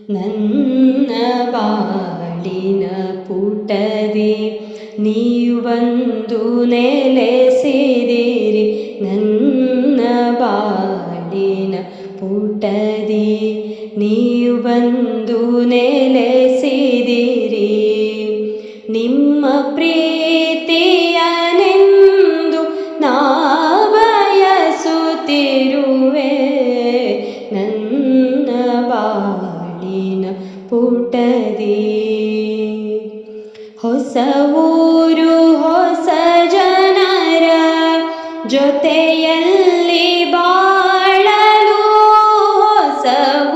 ನನ್ನ ಬಾಳಿನ ಪುಟದಿ ನೀವಂದು ನೆಲೆಸಿದಿರಿ. ನನ್ನ ಬಾಳಿನ ಪುಟದಿ ನೀವಂದು ನೆಲೆಸಿದಿರಿ. ನಿಮ್ಮ ಪ್ರೀತಿಯನೆಂದು ನಾ ಬಯಸುತ್ತಿರುವೆ. ನನ್ನ ಬಾಳಿನ ಪುಟದಿ ಹೊಸ ಊರು ಹೊಸ ಜನರ ಜೊತೆಯಲ್ಲಿ ಬಾಳಲು, ಹೊಸ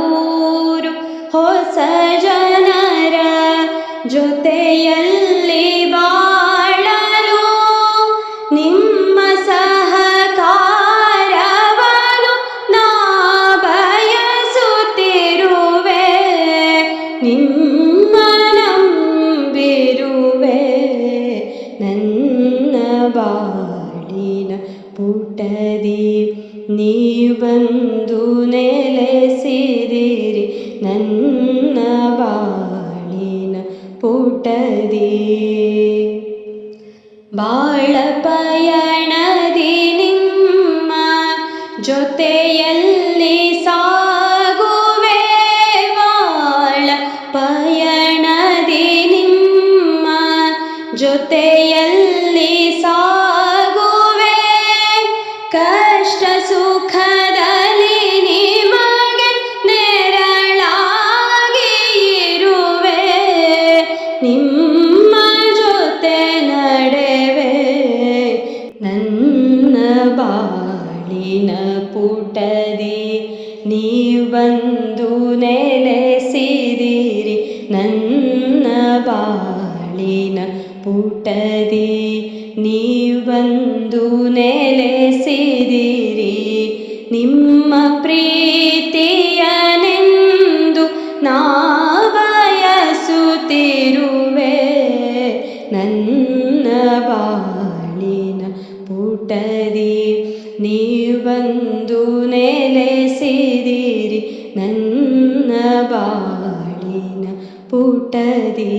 ಊರು ಹೊಸ ಜನರ ಜೊತೆಯಲ್ಲಿ ಬಾಳಲು ನಿಮ್ಮ ಸಹಕಾರವನ್ನು ನಾ ಬಯಸುತ್ತಿರುವೆ. ನಿಮ್ಮ ನಂಬಿರುವೆ. ನನ್ನ ಬಾಳಿನ ಪುಟದಿ ನೀವಂದು ನೆಲೆಸಿದಿರಿ. ನನ್ನ ಬಾಳಿನ ಪುಟದಿ ಬಾಳ ಪಯಣದಿ ನಿಮ್ಮ ಜೊತೆಯಲ್ಲಿ ಸಾಗುವೆ. ಬಾಳ ಪಯಣದಿ ನಿಮ್ಮ ಜೊತೆಯಲ್ಲಿ ಸಾಗುವೆ. ಕಷ್ಟ ಸುಖದಲ್ಲಿ ನಿಮಗೆ ನೆರಳಾಗಿ ಇರುವೆ. ನಿಮ್ಮ ಜೊತೆ ನಡೆವೆ. ನನ್ನ ಬಾಳಿನ ಪುಟದಿ ನೀವಂದು ನೆಲೆಸಿದಿರಿ. ನನ್ನ ಬಾಳಿನ ಪುಟದಿ ನೀವಂದು ನೆಲೆಸಿದಿರಿ. ನಿಮ್ಮ ಪ್ರೀತಿಯನೆಂದು ನಾ ಬಯಸುತ್ತಿರುವೆ. ನನ್ನ ಬಾಳಿನ ಪುಟದಿ ನೀವಂದು ನೆಲೆಸಿದಿರಿ. ನನ್ನ ಬಾಳಿನ ಪುಟದಿ